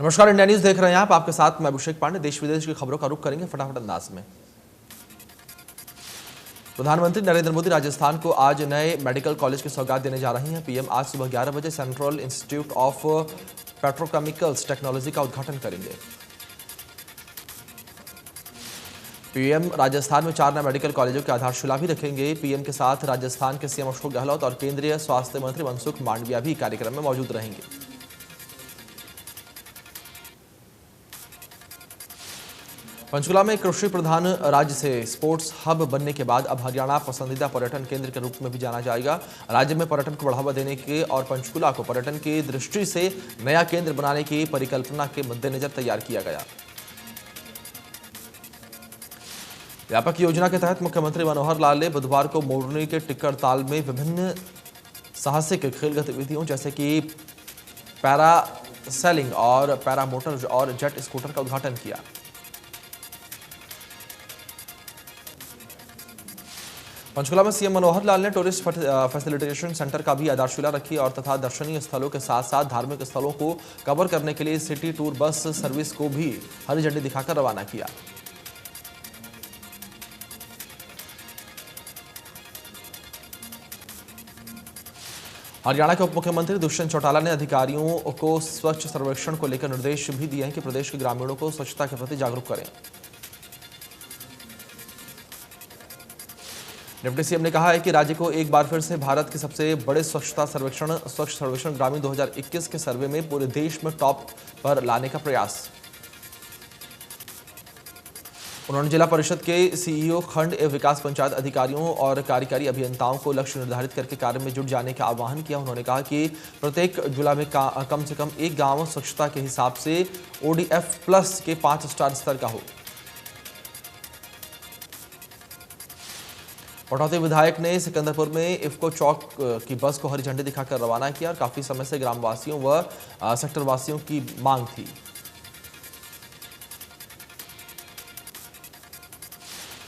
नमस्कार, India news देख रहे हैं आप। आपके साथ मैं अभिषेक पांडे। देश विदेश की खबरों का रुख करेंगे फटाफट अंदाज में। प्रधानमंत्री नरेंद्र मोदी राजस्थान को आज नए मेडिकल कॉलेज की सौगात देने जा रहे हैं। पीएम आज सुबह 11 बजे central institute of petrochemicals technology का उद्घाटन करेंगे। पीएम राजस्थान में 4 नए मेडिकल कॉलेजों की आधारशिला भी रखेंगे। पीएम के साथ राजस्थान के सीएम अशोक गहलोत और केंद्रीय स्वास्थ्य मंत्री मनसुख मांडविया भी कार्यक्रम में मौजूद रहेंगे। पंचकुला में कृषि प्रधान राज्य से स्पोर्ट्स हब बनने के बाद अब हरियाणा पसंदीदा पर्यटन केंद्र के रूप में भी जाना जाएगा। राज्य में पर्यटन को बढ़ावा देने के और पंचकुला को पर्यटन की दृष्टि से नया केंद्र बनाने की परिकल्पना के मद्देनजर तैयार किया गया। व्यापक योजना के तहत मुख्यमंत्री मनोहर लाल ने बुधवार को मोरनी के टिक्कर ताल में विभिन्न साहसिक खेल गतिविधियों जैसे कि पैरासेलिंग और पैरामोटर और जेट स्कूटर का उद्घाटन किया। पंचकुला में सीएम मनोहर लाल ने टूरिस्ट फैसिलिटेशन सेंटर का भी आधारशिला रखी और तथा दर्शनीय स्थलों के साथ साथ धार्मिक स्थलों को कवर करने के लिए सिटी टूर बस सर्विस को भी हरी झंडी दिखाकर रवाना किया। हरियाणा के उप मुख्यमंत्री दुष्यंत चौटाला ने अधिकारियों को स्वच्छ सर्वेक्षण को लेकर निर्देश भी दिए हैं कि प्रदेश के ग्रामीणों को स्वच्छता के प्रति जागरूक करें। डिप्टी सीएम ने कहा है कि राज्य को एक बार फिर से भारत के सबसे बड़े स्वच्छ सर्वेक्षण ग्रामीण 2021 के सर्वे में पूरे देश में टॉप पर लाने का प्रयास। उन्होंने जिला परिषद के सीईओ, खंड एवं विकास पंचायत अधिकारियों और कार्यकारी अभियंताओं को लक्ष्य निर्धारित करके कार्य में जुट जाने का आह्वान किया। उन्होंने कहा कि प्रत्येक जिला में कम से कम एक गांव स्वच्छता के हिसाब से ODF+ के 5 स्टार स्तर का हो। पटौदी विधायक ने सिकंदरपुर में इफ्को चौक की बस को हरी झंडी दिखाकर रवाना किया और काफी समय से ग्रामवासियों व सेक्टर वासियों की मांग थी।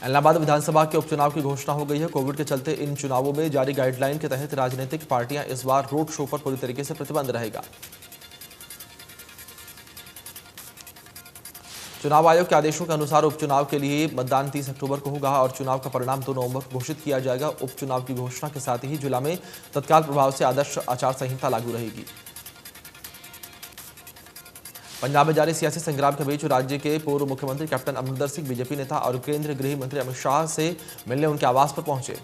इलाहाबाद विधानसभा के उपचुनाव की घोषणा हो गई है। कोविड के चलते इन चुनावों में जारी गाइडलाइन के तहत राजनीतिक पार्टियां इस बार रोड शो पर पूरी तरीके से प्रतिबंध रहेगा। चुनाव आयोग के आदेशों के अनुसार उपचुनाव के लिए मतदान 30 अक्टूबर को होगा और चुनाव का परिणाम 2 नवंबर को घोषित किया जाएगा। उपचुनाव की घोषणा के साथ ही जिला में तत्काल प्रभाव से आदर्श आचार संहिता लागू रहेगी। पंजाब में जारी सियासी संग्राम के बीच राज्य के पूर्व मुख्यमंत्री कैप्टन अमरिंदर सिंह बीजेपी नेता और केंद्रीय गृह मंत्री अमित शाह से मिलने उनके आवास पर पहुंचे।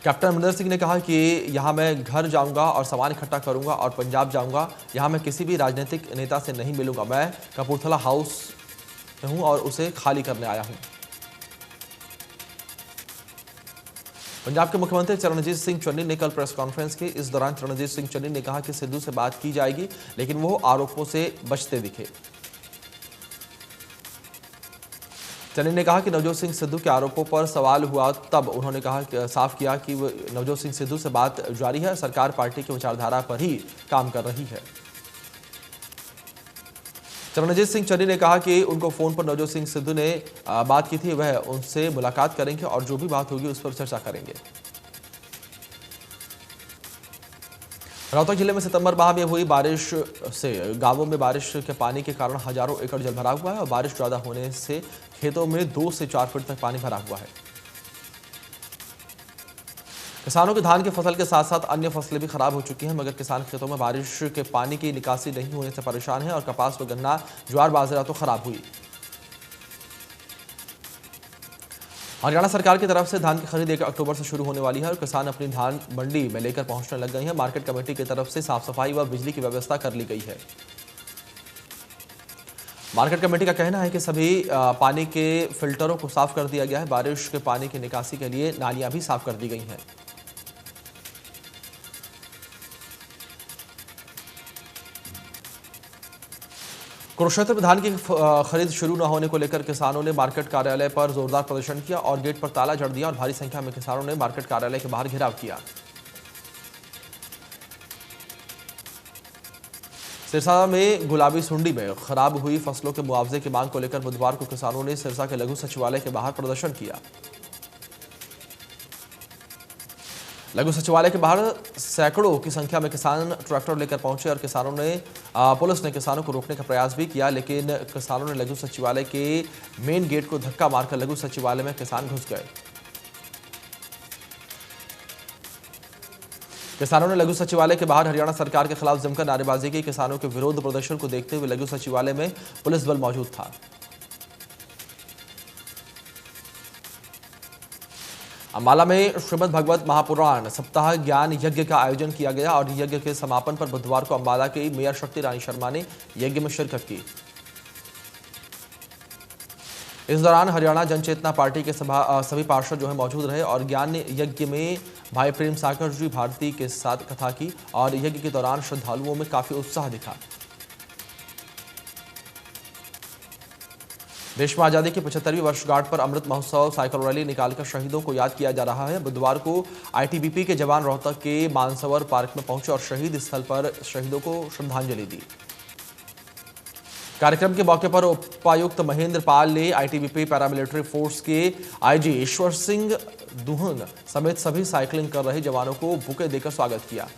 कैप्टन अमरिंदर सिंह ने कहा कि यहां मैं घर जाऊंगा और सामान इकट्ठा करूंगा और पंजाब जाऊंगा। यहां मैं किसी भी राजनीतिक नेता से नहीं मिलूंगा। मैं कपूरथला हाउस में हूं और उसे खाली करने आया हूं। पंजाब के मुख्यमंत्री चरणजीत सिंह चन्नी ने कल प्रेस कॉन्फ्रेंस की। इस दौरान चरणजीत सिंह चन्नी ने कहा कि सिद्धू से बात की जाएगी, लेकिन वो आरोपों से बचते दिखे। चन्नी ने कहा कि नवजोत सिंह सिद्धू के आरोपों पर सवाल हुआ तब उन्होंने साफ किया कि नवजोत सिंह सिद्धू से बात जारी है। सरकार पार्टी की विचारधारा पर ही काम कर रही है। चरणजीत सिंह चन्नी ने कहा कि उनको फोन पर नवजोत सिंह सिद्धू ने बात की थी, वह उनसे मुलाकात करेंगे और जो भी बात होगी उस पर चर्चा करेंगे। रोहतक जिले में सितंबर माह में हुई बारिश से गांवों में बारिश के पानी के कारण हजारों एकड़ जलभराव हुआ है और बारिश ज्यादा होने से खेतों में 2 से 4 फीट तक पानी भरा हुआ है। किसानों के धान की फसल के साथ साथ अन्य फसलें भी खराब हो चुकी हैं, मगर किसान खेतों में बारिश के पानी की निकासी नहीं होने से परेशान है और कपास व गन्ना, ज्वार बाजरा तो खराब हुई। हरियाणा सरकार की तरफ से धान की खरीद 1 अक्टूबर से शुरू होने वाली है और किसान अपनी धान मंडी में लेकर पहुंचने लग गए हैं। मार्केट कमेटी की तरफ से साफ सफाई व बिजली की व्यवस्था कर ली गई है। मार्केट कमेटी का कहना है कि सभी पानी के फिल्टरों को साफ कर दिया गया है। बारिश के पानी की निकासी के लिए नालियां भी साफ कर दी गई हैं। कुरुक्षेत्र में धान की खरीद शुरू न होने को लेकर किसानों ने मार्केट कार्यालय पर जोरदार प्रदर्शन किया और गेट पर ताला जड़ दिया और भारी संख्या में किसानों ने मार्केट कार्यालय के बाहर घेराव किया। सिरसा में गुलाबी सुंडी में खराब हुई फसलों के मुआवजे की मांग को लेकर बुधवार को किसानों ने सिरसा के लघु सचिवालय के बाहर प्रदर्शन किया। लघु सचिवालय के बाहर सैकड़ों की संख्या में किसान ट्रैक्टर लेकर पहुंचे और पुलिस ने किसानों को रोकने का प्रयास भी किया, लेकिन किसानों ने लघु सचिवालय के मेन गेट को धक्का मारकर लघु सचिवालय में किसान घुस गए। किसानों ने लघु सचिवालय के बाहर हरियाणा सरकार के खिलाफ जमकर नारेबाजी की। किसानों के विरोध प्रदर्शन को देखते हुए लघु सचिवालय में पुलिस बल मौजूद था। अंबाला में श्रीमद् भगवत महापुराण सप्ताह ज्ञान यज्ञ का आयोजन किया गया और यज्ञ के समापन पर बुधवार को अंबाला की मेयर शक्ति रानी शर्मा ने यज्ञ में शिरकत की। इस दौरान हरियाणा जनचेतना पार्टी के सभी पार्षद मौजूद रहे और ज्ञान यज्ञ में भाई प्रेम सागर जी भारती के साथ कथा की और यज्ञ के दौरान श्रद्धालुओं में काफी उत्साह दिखा। देश में आजादी की 75वीं वर्षगांठ पर अमृत महोत्सव साइकिल रैली निकालकर शहीदों को याद किया जा रहा है। बुधवार को आईटीबीपी के जवान रोहतक के मानसरोवर पार्क में पहुंचे और शहीद स्थल पर शहीदों को श्रद्धांजलि दी। कार्यक्रम के मौके पर उपायुक्त महेंद्र पाल ने आईटीबीपी पैरामिलिट्री फोर्स के आईजी ईश्वर सिंह दुहन समेत सभी साइकिलिंग कर रहे जवानों को बुके देकर स्वागत किया।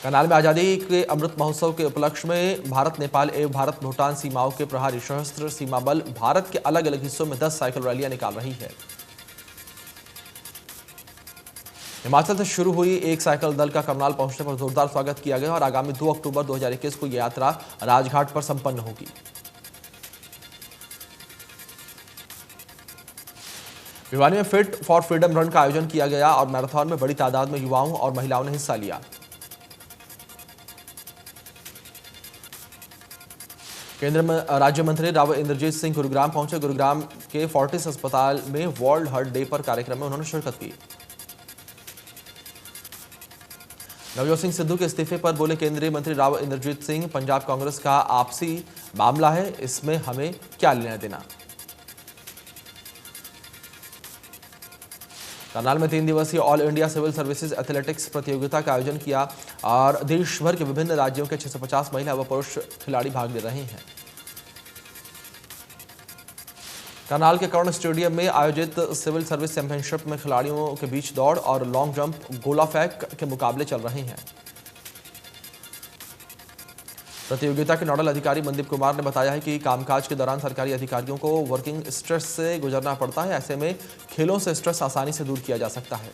करनाल में आजादी के अमृत महोत्सव के उपलक्ष्य में भारत नेपाल एवं भारत भूटान सीमाओं के प्रहरी सशस्त्र सीमा बल भारत के अलग अलग हिस्सों में 10 साइकिल रैलियां निकाल रही है। हिमाचल से शुरू हुई एक साइकिल दल का करनाल पहुंचने पर जोरदार स्वागत किया गया और आगामी 2 अक्टूबर 2021 को यह यात्रा राजघाट पर संपन्न होगी। भिवानी में फिट फॉर फ्रीडम रन का आयोजन किया गया और मैराथन में बड़ी तादाद में युवाओं और महिलाओं ने हिस्सा लिया। केंद्रीय राज्य मंत्री राव इंद्रजीत सिंह गुरुग्राम पहुंचे। गुरुग्राम के फोर्टिस अस्पताल में वर्ल्ड हार्ट डे पर कार्यक्रम में उन्होंने शिरकत की। नवजोत सिंह सिद्धू के इस्तीफे पर बोले केंद्रीय मंत्री राव इंद्रजीत सिंह, पंजाब कांग्रेस का आपसी मामला है, इसमें हमें क्या लेना देना। करनाल में 3 दिवसीय all India civil services athletics प्रतियोगिता का आयोजन किया और देश भर के विभिन्न राज्यों के 650 महिला व पुरुष खिलाड़ी भाग ले रहे हैं। करनाल के कर्ण स्टेडियम में आयोजित सिविल सर्विस चैंपियनशिप में खिलाड़ियों के बीच दौड़ और लॉन्ग जंप, गोला फेंक के मुकाबले चल रहे हैं। प्रतियोगिता के नोडल अधिकारी मनदीप कुमार ने बताया है कि कामकाज के दौरान सरकारी अधिकारियों को वर्किंग स्ट्रेस से गुजरना पड़ता है। ऐसे में खेलों से स्ट्रेस आसानी से दूर किया जा सकता है।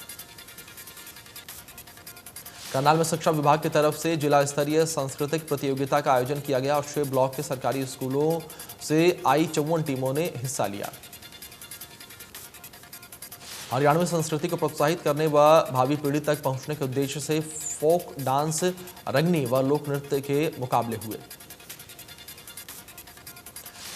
करनाल में शिक्षा विभाग की तरफ से जिला स्तरीय सांस्कृतिक प्रतियोगिता का आयोजन किया गया और 6 ब्लॉक के सरकारी स्कूलों से आई 54 टीमों ने हिस्सा लिया। हरियाणवी संस्कृति को प्रोत्साहित करने व भावी पीढ़ी तक पहुंचने के उद्देश्य से फोक डांस, रंगनी व लोक नृत्य के मुकाबले हुए।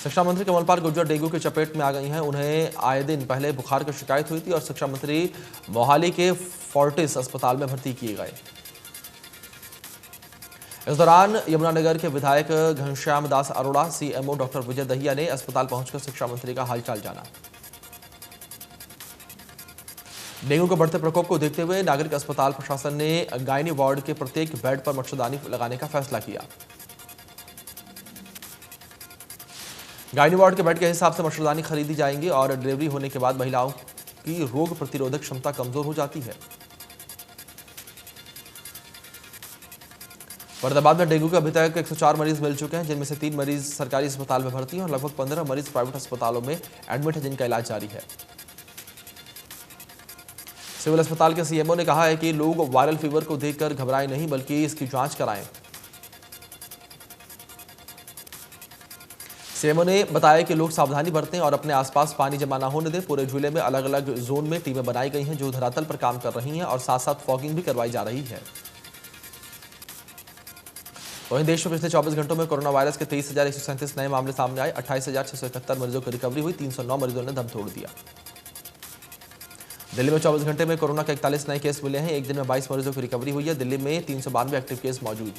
शिक्षा मंत्री कमलपाल गुर्जर डेंगू की चपेट में आ गई हैं। उन्हें आए दिन पहले बुखार की शिकायत हुई थी और शिक्षा मंत्री मोहाली के फोर्टिस अस्पताल में भर्ती किए गए। इस दौरान यमुनानगर के विधायक घनश्याम दास अरोड़ा, सीएमओ डॉक्टर विजय दहिया ने अस्पताल पहुंचकर शिक्षा मंत्री का हालचाल जाना। डेंगू के बढ़ते प्रकोप को देखते हुए नागरिक अस्पताल प्रशासन ने गायनी वार्ड के प्रत्येक बेड पर मच्छरदानी लगाने का फैसला किया। गायनी वार्ड के बेड के हिसाब से मच्छरदानी खरीदी जाएंगी और डिलीवरी होने के बाद महिलाओं की रोग प्रतिरोधक क्षमता कमजोर हो जाती है। फरीदाबाद में डेंगू के अभी तक 104 मरीज मिल चुके हैं, जिनमें से 3 मरीज सरकारी अस्पताल में भर्ती हैं और लगभग 15 मरीज प्राइवेट अस्पतालों में एडमिट है, जिनका इलाज जारी है। सिविल अस्पताल के सीएमओ ने कहा है कि लोग वायरल फीवर को देखकर घबराएं नहीं, बल्कि इसकी जांच कराएं। सीएमओ ने बताया कि लोग सावधानी बरतें और अपने आसपास पानी जमा न होने दें। पूरे जिले में अलग अलग जोन में टीमें बनाई गई हैं जो धरातल पर काम कर रही हैं और साथ साथ फॉगिंग भी करवाई जा रही है। वहीं देश में पिछले 24 घंटों में कोरोना वायरस के 23,137 नए मामले सामने आए। 28,671 मरीजों की रिकवरी हुई। 309 मरीजों ने दम तोड़ दिया। दिल्ली में 24 घंटे में कोरोना के 41 नए केस मिले हैं। एक दिन में 22 मरीजों की रिकवरी हुई है। दिल्ली में 392 एक्टिव केस मौजूद।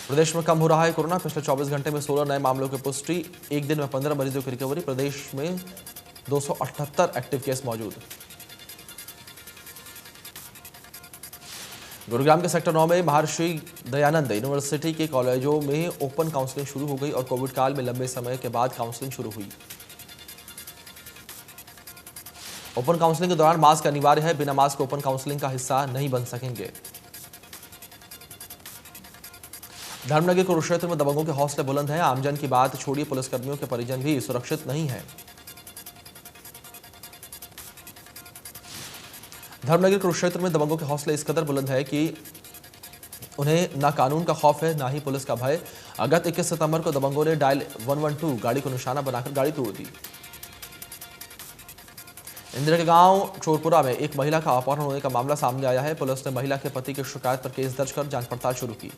प्रदेश में कम हो रहा है कोरोना। पिछले 24 घंटे में 16 नए मामलों की पुष्टि। एक दिन में 15 मरीजों की रिकवरी। प्रदेश में 278 एक्टिव केस मौजूद। गुरुग्राम के सेक्टर 9 में महर्षि दयानंद यूनिवर्सिटी के कॉलेजों में ओपन काउंसलिंग शुरू हो गई और कोविड काल में लंबे समय के बाद काउंसलिंग शुरू हुई। ओपन काउंसलिंग के दौरान मास्क अनिवार्य है, बिना मास्क ओपन काउंसलिंग का हिस्सा नहीं बन सकेंगे। धर्मनगर कुरुक्षेत्र में दबंगों के हौसले बुलंद हैं। आमजन की बात छोड़िए, पुलिसकर्मियों के परिजन भी सुरक्षित नहीं हैं। धर्मनगर कुरुक्षेत्र में दबंगों के हौसले इस कदर बुलंद है कि उन्हें ना कानून का खौफ है, ना ही पुलिस का भय। गत 21 सितंबर को दबंगों ने डायल 112 गाड़ी को निशाना बनाकर गाड़ी तोड़ दी। इंदिरा के गांव चोरपुरा में एक महिला का अपहरण होने का मामला सामने आया है। पुलिस ने महिला के पति की शिकायत पर केस दर्ज कर जांच पड़ताल शुरू की।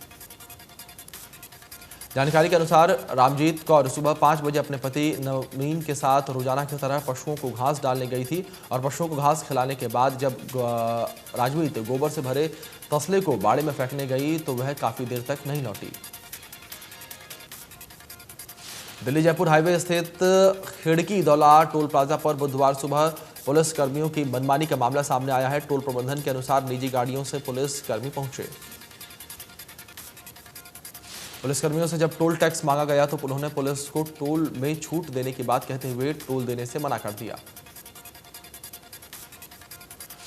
जानकारी के अनुसार रामजीत कौर सुबह 5 बजे अपने पति नवीन के साथ रोजाना की तरह पशुओं को घास डालने गई थी और पशुओं को घास खिलाने के बाद जब राजवीत गोबर से भरे तसले को बाड़े में फेंकने गई तो वह काफी देर तक नहीं लौटी। दिल्ली जयपुर हाईवे स्थित खिड़की दौला टोल प्लाजा पर बुधवार सुबह पुलिस कर्मियों की मनमानी का मामला सामने आया है। टोल प्रबंधन के अनुसार निजी गाड़ियों से पुलिस कर्मी पहुंचे। पुलिसकर्मियों से जब टोल टैक्स मांगा गया तो उन्होंने पुलिस को टोल में छूट देने की बात कहते हुए टोल देने से मना कर दिया।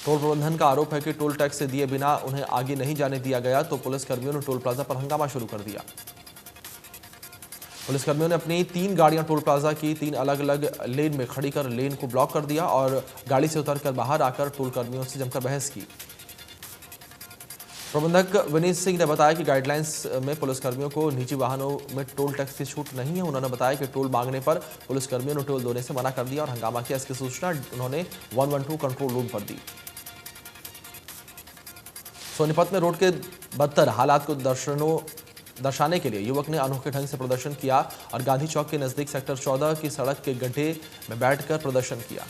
टोल प्रबंधन का आरोप है कि टोल टैक्स से दिए बिना उन्हें आगे नहीं जाने दिया गया तो पुलिसकर्मियों ने टोल प्लाजा पर हंगामा शुरू कर दिया। पुलिसकर्मियों ने अपनी 3 गाड़ियां टोल प्लाजा की 3 अलग अलग लेन में खड़ी कर लेन को ब्लॉक कर दिया और गाड़ी से उतरकर बाहर आकर टोल कर्मियों से जमकर बहस की। प्रबंधक विनीत सिंह ने बताया कि गाइडलाइंस में पुलिसकर्मियों को निजी वाहनों में टोल टैक्स की छूट नहीं है। उन्होंने बताया कि टोल मांगने पर पुलिसकर्मियों ने टोल देने से मना कर दिया और हंगामा किया। इसकी सूचना उन्होंने 112 कंट्रोल रूम पर दी। सोनीपत में रोड के बदतर हालात को दर्शाने के लिए युवक ने अनोखे ढंग से प्रदर्शन किया और गांधी चौक के नजदीक सेक्टर 14 की सड़क के गड्ढे में बैठकर प्रदर्शन किया।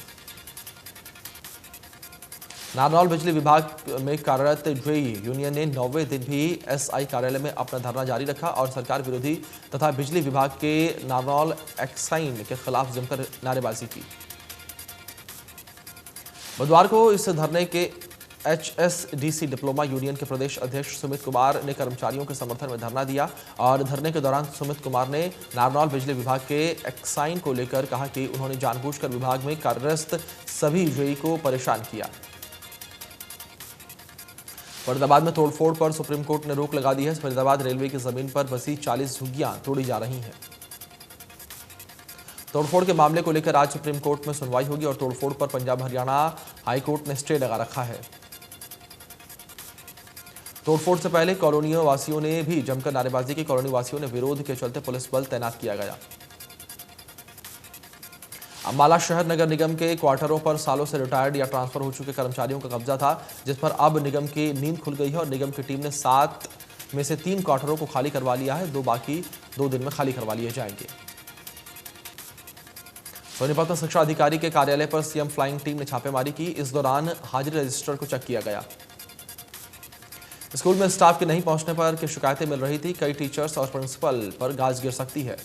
नारनौल बिजली विभाग में कार्यरत जेई यूनियन ने 9वें दिन भी एसआई कार्यालय में अपना धरना जारी रखा और सरकार विरोधी तथा बिजली विभाग के नारनौल एक्साइन के खिलाफ जमकर नारेबाजी की। बुधवार को इस धरने के एचएसडीसी डिप्लोमा यूनियन के प्रदेश अध्यक्ष सुमित कुमार ने कर्मचारियों के समर्थन में धरना दिया और धरने के दौरान सुमित कुमार ने नारनौल बिजली विभाग के एक्साइन को लेकर कहा कि उन्होंने जानबूझकर विभाग में कार्यरत सभी जेई को परेशान किया। फरीदाबाद में तोड़फोड़ पर सुप्रीम कोर्ट ने रोक लगा दी है। फरीदाबाद रेलवे की जमीन पर बसी 40 झुग्गियां तोड़ी जा रही हैं। तोड़फोड़ के मामले को लेकर आज सुप्रीम कोर्ट में सुनवाई होगी और तोड़फोड़ पर पंजाब हरियाणा हाई कोर्ट ने स्टे लगा रखा है। तोड़फोड़ से पहले कॉलोनी वासियों ने भी जमकर नारेबाजी की। कॉलोनी वासियों ने विरोध के चलते पुलिस बल तैनात किया गया। अम्बाला शहर नगर निगम के क्वार्टरों पर सालों से रिटायर्ड या ट्रांसफर हो चुके कर्मचारियों का कब्जा था, जिस पर अब निगम की नींद खुल गई है और निगम की टीम ने 7 में से 3 क्वार्टरों को खाली करवा लिया है। 2 बाकी 2 दिन में खाली करवा लिए जाएंगे। सोनीपत में शिक्षा अधिकारी के कार्यालय पर सीएम फ्लाइंग टीम ने छापेमारी की। इस दौरान हाजिरी रजिस्टर को चेक किया गया। स्कूल में स्टाफ के नहीं पहुंचने पर की शिकायतें मिल रही थी। कई टीचर्स और प्रिंसिपल पर गाज गिर सकती है।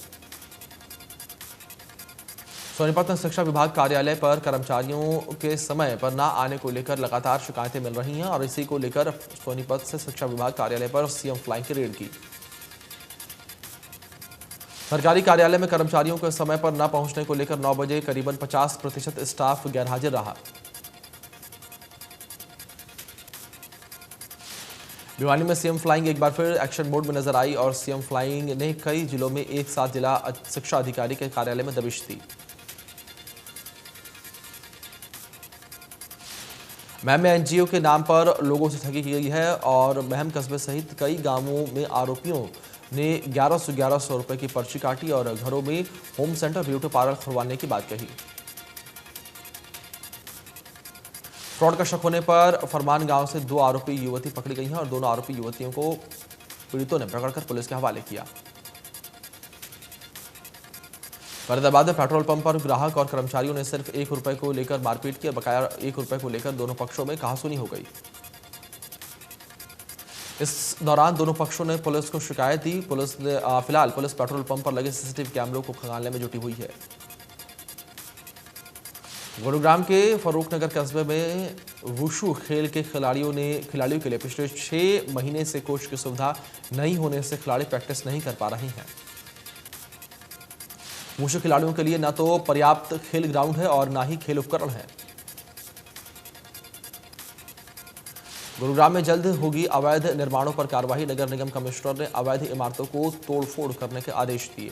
सोनीपत में शिक्षा विभाग कार्यालय पर कर्मचारियों के समय पर न आने को लेकर लगातार शिकायतें मिल रही हैं और इसी को लेकर सोनीपत से शिक्षा विभाग कार्यालय पर सीएम फ्लाइंग की रेड की। सरकारी कार्यालय में कर्मचारियों के समय पर न पहुंचने को लेकर 9 बजे करीबन 50% स्टाफ गैरहाजिर रहा। भिवानी में सीएम फ्लाइंग एक बार फिर एक्शन मोड में नजर आई और सीएम फ्लाइंग ने कई जिलों में एक साथ जिला शिक्षा अधिकारी के कार्यालय में दबिश दी। महम में एनजीओ के नाम पर लोगों से ठगी की गई है और महम कस्बे सहित कई गांवों में आरोपियों ने 1100 रुपए की पर्ची काटी और घरों में होम सेंटर ब्यूटी पार्लर खुलवाने की बात कही। फ्रॉड का शक होने पर फरमान गांव से 2 आरोपी युवती पकड़ी गई हैं और दोनों आरोपी युवतियों को पीड़ितों ने पकड़कर पुलिस के हवाले किया। फरीदाबाद में पेट्रोल पंप पर ग्राहक और कर्मचारियों ने सिर्फ 1 रुपए को लेकर मारपीट की। बकाया 1 रुपए को लेकर दोनों पक्षों में कहासुनी हो गई। इस दौरान दोनों पक्षों ने पुलिस को शिकायत दी। फिलहाल पुलिस पेट्रोल पंप पर लगे सीसीटीवी कैमरों को खंगालने में जुटी हुई है। गुरुग्राम के फरूखनगर कस्बे में वुशु खेल के खिलाड़ियों के लिए पिछले 6 महीने से कोच की सुविधा नहीं होने से खिलाड़ी प्रैक्टिस नहीं कर पा रहे हैं। वुशु खिलाड़ियों के लिए न तो पर्याप्त खेल ग्राउंड है और न ही खेल उपकरण है। गुरुग्राम में जल्द होगी अवैध निर्माणों पर कार्रवाई। नगर निगम कमिश्नर ने अवैध इमारतों को तोड़फोड़ करने के आदेश दिए।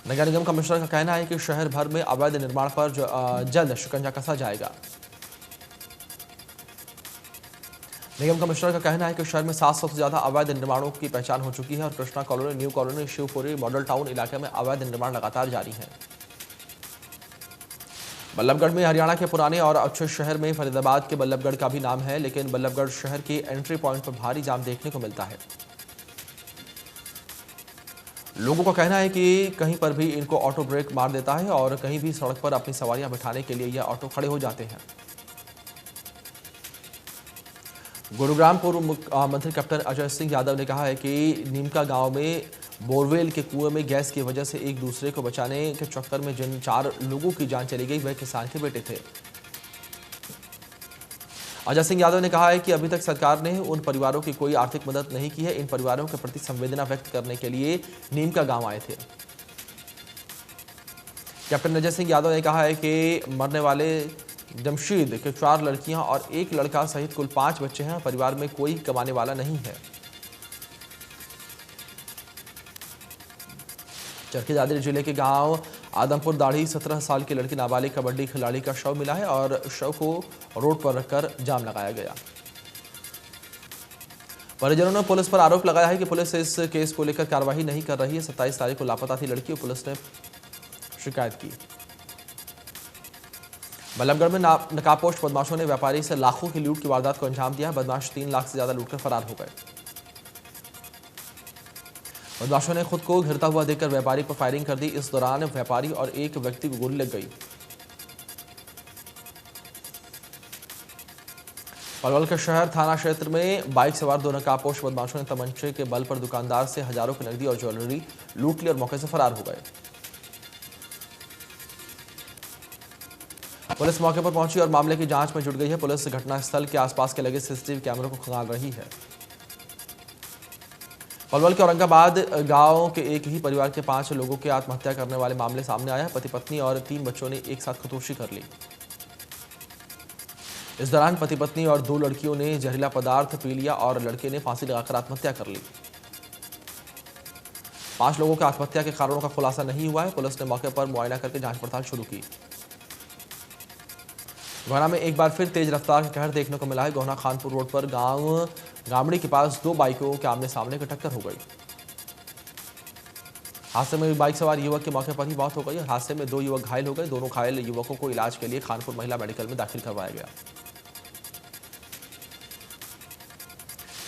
नगर निगम कमिश्नर का कहना है कि शहर भर में अवैध निर्माण पर जल्द शिकंजा कसा जाएगा। निगम कमिश्नर का कहना है कि शहर में 700 से ज्यादा अवैध निर्माणों की पहचान हो चुकी है और Krishna colony, new colony, Shivpuri, model town इलाके में अवैध निर्माण लगातार जारी है। बल्लभगढ़ में हरियाणा के पुराने और अच्छे शहर में फरीदाबाद के बल्लभगढ़ का भी नाम है, लेकिन बल्लभगढ़ शहर के एंट्री पॉइंट पर भारी जाम देखने को मिलता है। लोगों का कहना है कि कहीं पर भी इनको ऑटो ब्रेक मार देता है और कहीं भी सड़क पर अपनी सवारियां बिठाने के लिए यह ऑटो खड़े हो जाते हैं। गुरुग्राम पूर्व मंत्री कैप्टन अजय सिंह यादव ने कहा है कि नीमका गांव में बोरवेल के कुएं में गैस की वजह से एक दूसरे को बचाने के चक्कर में जिन 4 लोगों की जान चली गई वह किसान के बेटे थे। अजय सिंह यादव ने कहा है कि अभी तक सरकार ने उन परिवारों की कोई आर्थिक मदद नहीं की है। इन परिवारों के प्रति संवेदना व्यक्त करने के लिए नीमका गांव आए थे। कैप्टन अजय सिंह यादव ने कहा है कि मरने वाले जमशीद के 4 लड़कियां और 1 लड़का सहित कुल 5 बच्चे हैं। परिवार में कोई कमाने वाला नहीं है। चरखी दादरी जिले के गांव आदमपुर दाढ़ी 17 साल की लड़की नाबालिग कबड्डी खिलाड़ी का शव मिला है और शव को रोड पर रखकर जाम लगाया गया। परिजनों ने पुलिस पर आरोप लगाया है कि पुलिस इस केस को लेकर कार्रवाई नहीं कर रही है। 27 तारीख को लापता थी लड़की और पुलिस ने शिकायत की। बल्लभगढ़ में नकाबपोश बदमाशों ने व्यापारी से लाखों की लूट की वारदात को अंजाम दिया। बदमाश 3 लाख से ज्यादा लूटकर फरार हो गए। बदमाशों ने खुद को घिरता हुआ देखकर व्यापारी पर फायरिंग कर दी। इस दौरान व्यापारी और एक व्यक्ति को गोली लग गई। पलवल के शहर थाना क्षेत्र में बाइक सवार 2 नकाबपोश बदमाशों ने तमंचे के बल पर दुकानदार से हजारों की नकदी और ज्वेलरी लूट ली और मौके से फरार हो गए। पुलिस मौके पर पहुंची और मामले की जांच में जुट गई है। पुलिस घटनास्थल के आसपास के लगे सीसीटीवी कैमरों को खंगाल रही है। पलवल के औरंगाबाद गांव के एक ही परिवार के 5 लोगों के आत्महत्या करने वाले मामले सामने आया है। पति पत्नी और 3 बच्चों ने एक साथ खुदकुशी कर ली। इस दौरान पति पत्नी और 2 लड़कियों ने जहरीला पदार्थ पी लिया और लड़के ने फांसी लगाकर आत्महत्या कर ली। 5 लोगों की आत्महत्या के कारणों का खुलासा नहीं हुआ है। पुलिस ने मौके पर मुआयना करके जांच पड़ताल शुरू की। गोहना में एक बार फिर तेज रफ्तार का कहर देखने को मिला है। गोहना खानपुर रोड पर गांव गामड़ी के पास 2 बाइकों के आमने सामने की टक्कर हो गई। हादसे में बाइक सवार युवक के मौके पर ही मौत हो गई और हादसे में 2 युवक घायल हो गए। दोनों घायल युवकों को इलाज के लिए खानपुर महिला मेडिकल में दाखिल करवाया गया।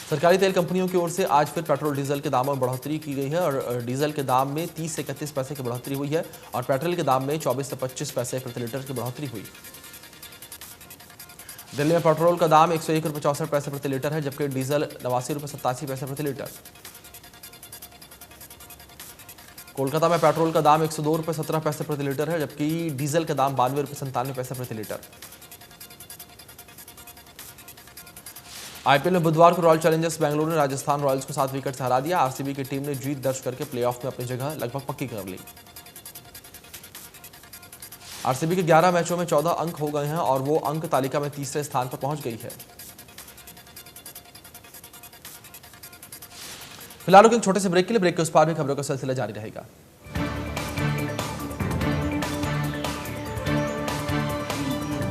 सरकारी तेल कंपनियों की ओर से आज फिर पेट्रोल डीजल के दामों में बढ़ोतरी की गई है और डीजल के दाम में 30 से 31 पैसे की बढ़ोतरी हुई है और पेट्रोल के दाम में 24 से 25 पैसे प्रति लीटर की बढ़ोतरी हुई। दिल्ली में पेट्रोल का दाम 101 रुपये 64 पैसे प्रति लीटर है, जबकि डीजल 89 रुपये 87 पैसे प्रति लीटर। कोलकाता में पेट्रोल का दाम 102 रुपये 17 पैसे प्रति लीटर है, जबकि डीजल का दाम 92 रुपये 97 पैसे प्रति लीटर। आईपीएल में बुधवार को रॉयल चैलेंजर्स बेंगलुरु ने राजस्थान रॉयल्स को 7 विकेट से हरा दिया। आरसीबी की टीम ने जीत दर्ज करके प्लेऑफ में अपनी जगह लगभग पक्की कर ली। आरसीबी के 11 मैचों में 14 अंक हो गए हैं और वो अंक तालिका में तीसरे स्थान पर पहुंच गई है। फिलहाल एक छोटे से ब्रेक के लिए, ब्रेक के उस पार भी खबरों का सिलसिला जारी रहेगा।